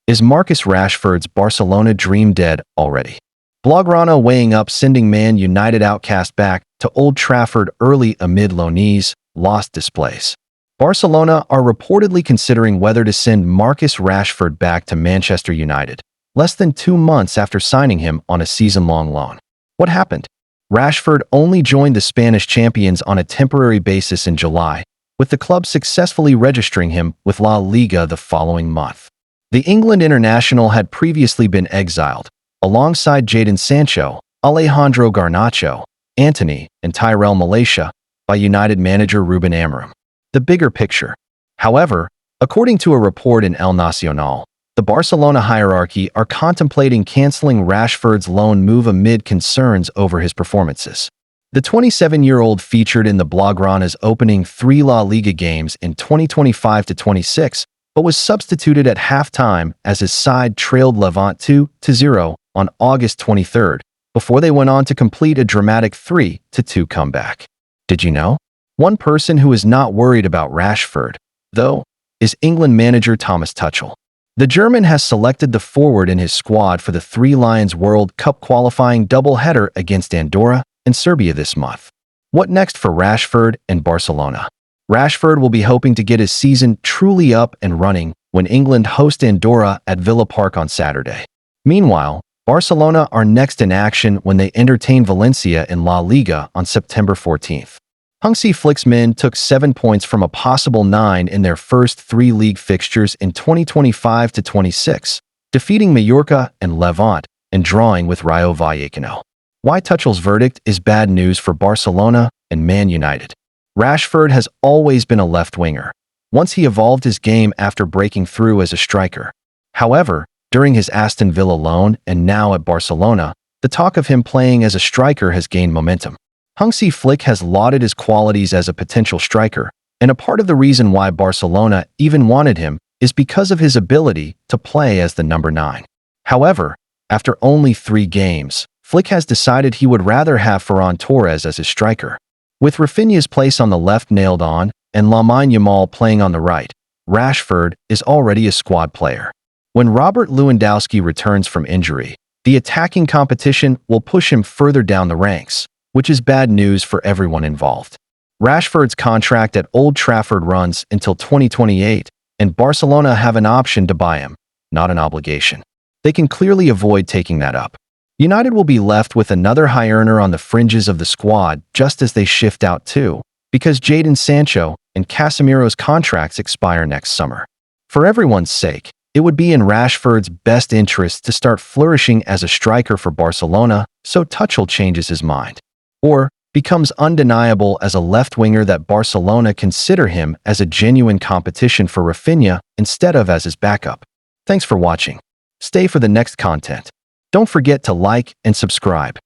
Is Marcus Rashford's Barcelona dream dead already? Blaugrana weighing up sending Man United outcast back to Old Trafford early amid loanees' lost displays. Barcelona are reportedly considering whether to send Marcus Rashford back to Manchester United, less than 2 months after signing him on a season-long loan. What happened? Rashford only joined the Spanish champions on a temporary basis in July, with the club successfully registering him with La Liga the following month. The England international had previously been exiled, alongside Jadon Sancho, Alejandro Garnacho, Antony, and Tyrell Malacia, by United manager Ruben Amorim. The bigger picture. However, according to a report in El Nacional, the Barcelona hierarchy are contemplating canceling Rashford's loan move amid concerns over his performances. The 27-year-old featured in the Blaugrana's opening 3 La Liga games in 2025-26, but was substituted at halftime as his side trailed Levante 2-0 on August 23rd, before they went on to complete a dramatic 3-2 comeback. Did you know? One person who is not worried about Rashford, though, is England manager Thomas Tuchel. The German has selected the forward in his squad for the Three Lions World Cup qualifying doubleheader against Andorra and Serbia this month. What next for Rashford and Barcelona? Rashford will be hoping to get his season truly up and running when England host Andorra at Villa Park on Saturday. Meanwhile, Barcelona are next in action when they entertain Valencia in La Liga on September 14th. Hansi Flick's men took 7 points from a possible 9 in their first 3 league fixtures in 2025-26, defeating Mallorca and Levante and drawing with Rayo Vallecano. Why Tuchel's verdict is bad news for Barcelona and Man United. Rashford has always been a left winger. Once he evolved his game after breaking through as a striker. However, during his Aston Villa loan and now at Barcelona, the talk of him playing as a striker has gained momentum. Hansi Flick has lauded his qualities as a potential striker, and a part of the reason why Barcelona even wanted him is because of his ability to play as the number 9. However, after only 3 games, Flick has decided he would rather have Ferran Torres as his striker. With Rafinha's place on the left nailed on and Lamine Yamal playing on the right, Rashford is already a squad player. When Robert Lewandowski returns from injury, the attacking competition will push him further down the ranks, which is bad news for everyone involved. Rashford's contract at Old Trafford runs until 2028, and Barcelona have an option to buy him, not an obligation. They can clearly avoid taking that up. United will be left with another high earner on the fringes of the squad just as they shift out too, because Jadon Sancho and Casemiro's contracts expire next summer. For everyone's sake, it would be in Rashford's best interest to start flourishing as a striker for Barcelona so Tuchel changes his mind. Or becomes undeniable as a left winger that Barcelona consider him as a genuine competition for Rafinha instead of as his backup. Thanks for watching. Stay for the next content. Don't forget to like and subscribe.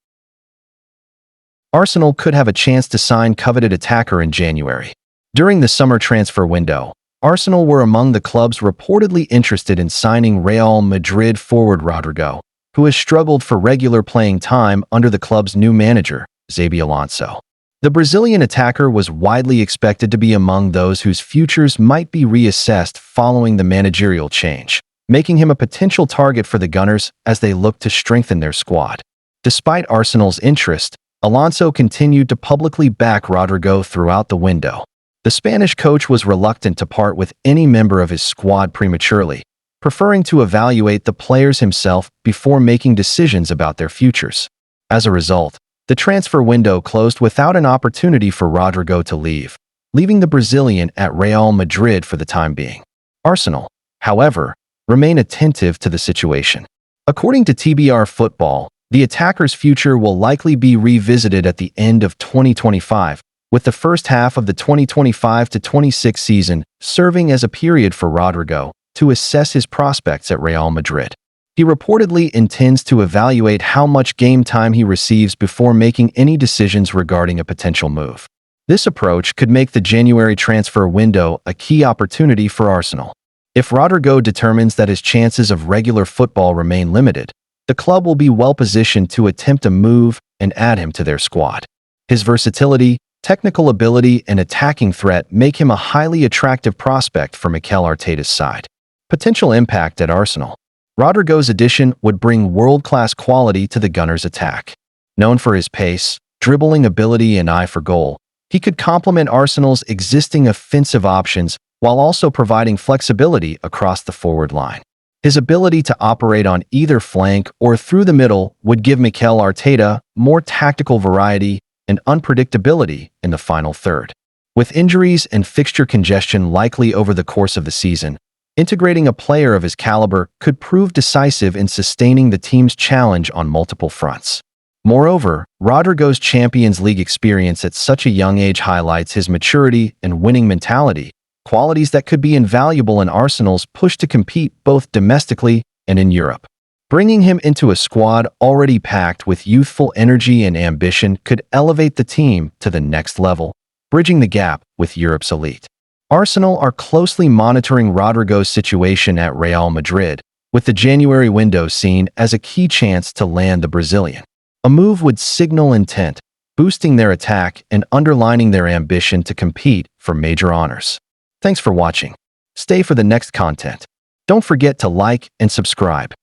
Arsenal could have a chance to sign coveted attacker in January. During the summer transfer window, Arsenal were among the clubs reportedly interested in signing Real Madrid forward Rodrigo, who has struggled for regular playing time under the club's new manager, Xabi Alonso. The Brazilian attacker was widely expected to be among those whose futures might be reassessed following the managerial change, making him a potential target for the Gunners as they look to strengthen their squad. Despite Arsenal's interest, Alonso continued to publicly back Rodrigo throughout the window. The Spanish coach was reluctant to part with any member of his squad prematurely, preferring to evaluate the players himself before making decisions about their futures. As a result, the transfer window closed without an opportunity for Rodrigo to leave, leaving the Brazilian at Real Madrid for the time being. Arsenal, however, remain attentive to the situation. According to TBR Football, the attacker's future will likely be revisited at the end of 2025, with the first half of the 2025-26 season serving as a period for Rodrigo to assess his prospects at Real Madrid. He reportedly intends to evaluate how much game time he receives before making any decisions regarding a potential move. This approach could make the January transfer window a key opportunity for Arsenal. If Rodrigo determines that his chances of regular football remain limited, the club will be well positioned to attempt a move and add him to their squad. His versatility, technical ability, and attacking threat make him a highly attractive prospect for Mikel Arteta's side. Potential impact at Arsenal. Rodrigo's addition would bring world-class quality to the Gunners' attack. Known for his pace, dribbling ability, and eye for goal, he could complement Arsenal's existing offensive options while also providing flexibility across the forward line. His ability to operate on either flank or through the middle would give Mikel Arteta more tactical variety and unpredictability in the final third. With injuries and fixture congestion likely over the course of the season, integrating a player of his caliber could prove decisive in sustaining the team's challenge on multiple fronts. Moreover, Rodrigo's Champions League experience at such a young age highlights his maturity and winning mentality, qualities that could be invaluable in Arsenal's push to compete both domestically and in Europe. Bringing him into a squad already packed with youthful energy and ambition could elevate the team to the next level, bridging the gap with Europe's elite. Arsenal are closely monitoring Rodrigo's situation at Real Madrid, with the January window seen as a key chance to land the Brazilian. A move would signal intent, boosting their attack and underlining their ambition to compete for major honors. Thanks for watching. Stay for the next content. Don't forget to like and subscribe.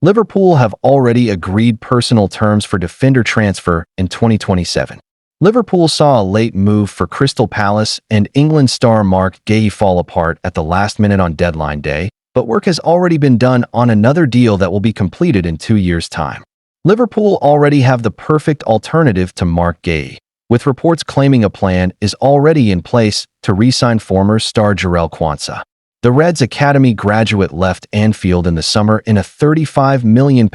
Liverpool have already agreed personal terms for defender transfer in 2027. Liverpool saw a late move for Crystal Palace and England star Mark Guéhi fall apart at the last minute on deadline day, but work has already been done on another deal that will be completed in 2 years' time. Liverpool already have the perfect alternative to Mark Guéhi, with reports claiming a plan is already in place to re-sign former star Jarell Quansah. The Reds' academy graduate left Anfield in the summer in a £35 million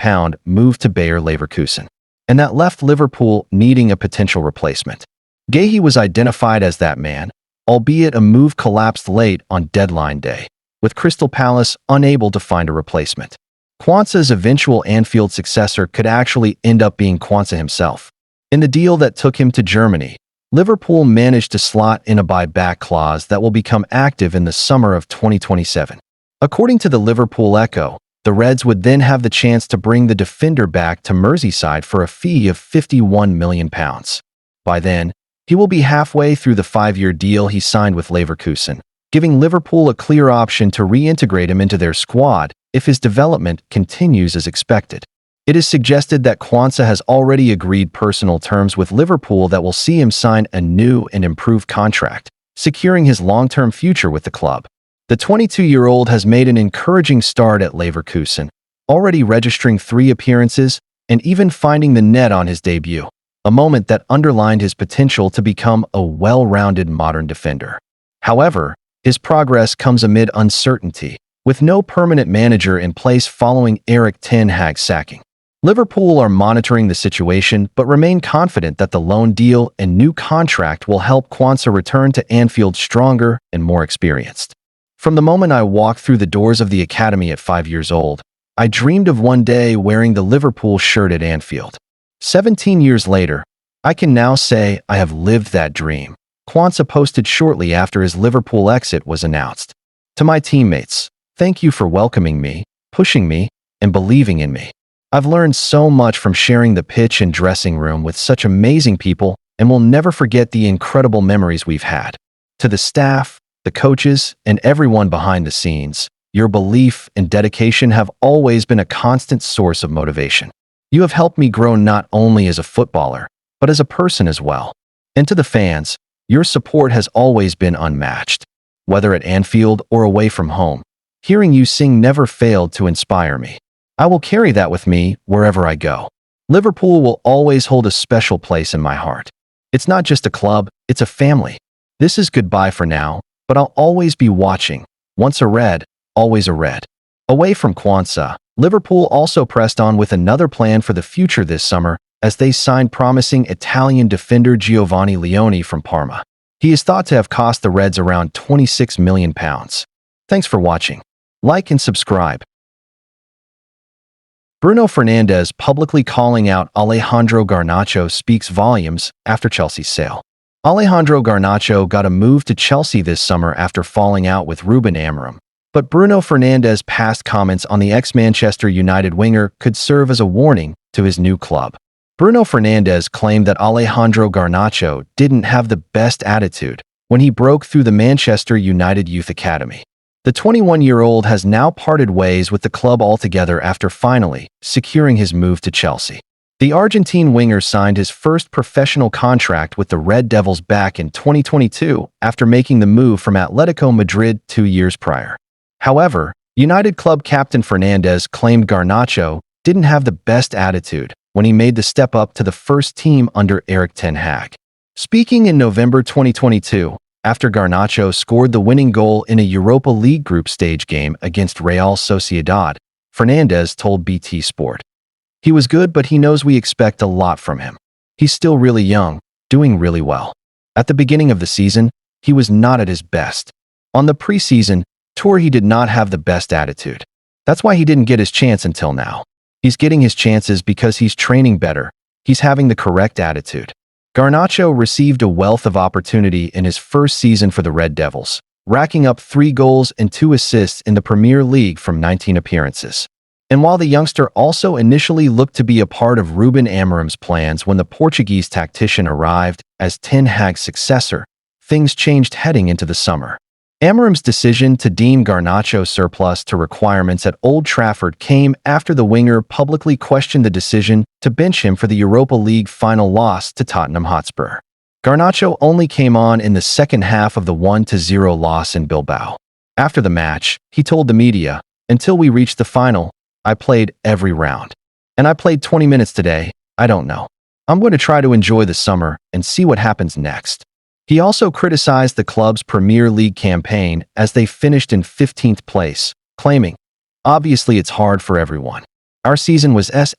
move to Bayer Leverkusen, and that left Liverpool needing a potential replacement. Guéhi was identified as that man, albeit a move collapsed late on deadline day, with Crystal Palace unable to find a replacement. Quansah's eventual Anfield successor could actually end up being Quansah himself. In the deal that took him to Germany, Liverpool managed to slot in a buyback clause that will become active in the summer of 2027. According to the Liverpool Echo, the Reds would then have the chance to bring the defender back to Merseyside for a fee of £51 million. By then, he will be halfway through the 5-year deal he signed with Leverkusen, giving Liverpool a clear option to reintegrate him into their squad if his development continues as expected. It is suggested that Quansah has already agreed personal terms with Liverpool that will see him sign a new and improved contract, securing his long-term future with the club. The 22-year-old has made an encouraging start at Leverkusen, already registering 3 appearances and even finding the net on his debut, a moment that underlined his potential to become a well-rounded modern defender. However, his progress comes amid uncertainty, with no permanent manager in place following Erik ten Hag's sacking. Liverpool are monitoring the situation but remain confident that the loan deal and new contract will help Quansah return to Anfield stronger and more experienced. From the moment I walked through the doors of the academy at 5 years old, I dreamed of one day wearing the Liverpool shirt at Anfield. 17 years later, I can now say I have lived that dream, Quansah posted shortly after his Liverpool exit was announced. To my teammates, thank you for welcoming me, pushing me, and believing in me. I've learned so much from sharing the pitch and dressing room with such amazing people and will never forget the incredible memories we've had. To the staff, the coaches, and everyone behind the scenes, your belief and dedication have always been a constant source of motivation. You have helped me grow not only as a footballer, but as a person as well. And to the fans, your support has always been unmatched. Whether at Anfield or away from home, hearing you sing never failed to inspire me. I will carry that with me wherever I go. Liverpool will always hold a special place in my heart. It's not just a club, it's a family. This is goodbye for now, but I'll always be watching. Once a Red, always a Red. Away from Quansah, Liverpool also pressed on with another plan for the future this summer as they signed promising Italian defender Giovanni Leone from Parma. He is thought to have cost the Reds around £26 million. Thanks for watching. Like and subscribe. Bruno Fernandes publicly calling out Alejandro Garnacho speaks volumes after Chelsea's sale. Alejandro Garnacho got a move to Chelsea this summer after falling out with Ruben Amorim, but Bruno Fernandes' past comments on the ex-Manchester United winger could serve as a warning to his new club. Bruno Fernandes claimed that Alejandro Garnacho didn't have the best attitude when he broke through the Manchester United Youth Academy. The 21-year-old has now parted ways with the club altogether after finally securing his move to Chelsea. The Argentine winger signed his first professional contract with the Red Devils back in 2022 after making the move from Atletico Madrid 2 years prior. However, United club captain Fernandes claimed Garnacho didn't have the best attitude when he made the step up to the first team under Erik ten Hag. Speaking in November 2022, after Garnacho scored the winning goal in a Europa League group stage game against Real Sociedad, Fernandes told BT Sport, "He was good, but he knows we expect a lot from him. He's still really young, doing really well. At the beginning of the season, he was not at his best. On the preseason tour, he did not have the best attitude. That's why he didn't get his chance until now. He's getting his chances because he's training better. He's having the correct attitude." Garnacho received a wealth of opportunity in his first season for the Red Devils, racking up 3 goals and 2 assists in the Premier League from 19 appearances. And while the youngster also initially looked to be a part of Ruben Amorim's plans when the Portuguese tactician arrived as Ten Hag's successor, things changed heading into the summer. Amorim's decision to deem Garnacho surplus to requirements at Old Trafford came after the winger publicly questioned the decision to bench him for the Europa League final loss to Tottenham Hotspur. Garnacho only came on in the second half of the 1-0 loss in Bilbao. After the match, he told the media, "Until we reached the final, I played every round. And I played 20 minutes today, I don't know. I'm going to try to enjoy the summer and see what happens next." He also criticized the club's Premier League campaign as they finished in 15th place, claiming, "Obviously it's hard for everyone. Our season was S******.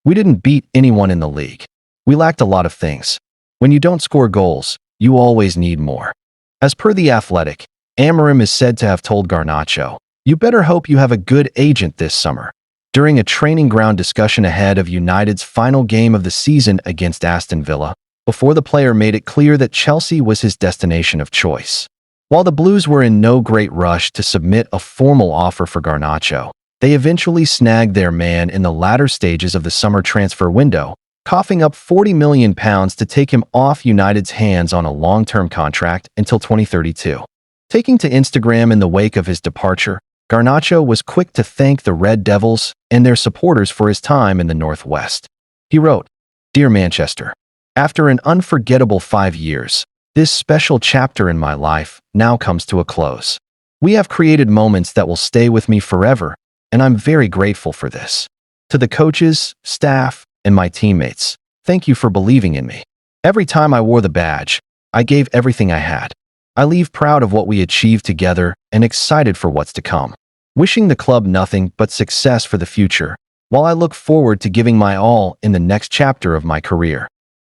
We didn't beat anyone in the league. We lacked a lot of things. When you don't score goals, you always need more." As per The Athletic, Amorim is said to have told Garnacho, "You better hope you have a good agent this summer," during a training ground discussion ahead of United's final game of the season against Aston Villa, before the player made it clear that Chelsea was his destination of choice. While the Blues were in no great rush to submit a formal offer for Garnacho, they eventually snagged their man in the latter stages of the summer transfer window, coughing up £40 million to take him off United's hands on a long-term contract until 2032. Taking to Instagram in the wake of his departure, Garnacho was quick to thank the Red Devils and their supporters for his time in the Northwest. He wrote, "Dear Manchester, after an unforgettable 5 years, this special chapter in my life now comes to a close. We have created moments that will stay with me forever, and I'm very grateful for this. To the coaches, staff, and my teammates, thank you for believing in me. Every time I wore the badge, I gave everything I had. I leave proud of what we achieved together and excited for what's to come. Wishing the club nothing but success for the future, while I look forward to giving my all in the next chapter of my career."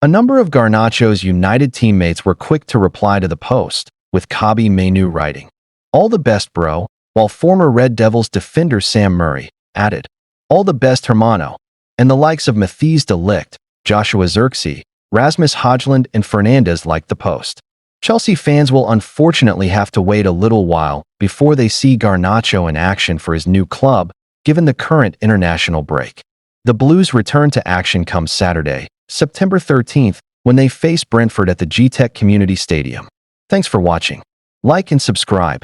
A number of Garnacho's United teammates were quick to reply to the post, with Kobbie Mainoo writing, "All the best, bro," while former Red Devils defender Sam Murray added, "All the best, hermano," and the likes of Matthijs de Ligt, Joshua Zirkzee, Rasmus Højlund, and Fernandes liked the post. Chelsea fans will unfortunately have to wait a little while before they see Garnacho in action for his new club, given the current international break. The Blues return to action come Saturday, September 13th, when they face Brentford at the GTEC Community Stadium. Thanks for watching. Like and subscribe.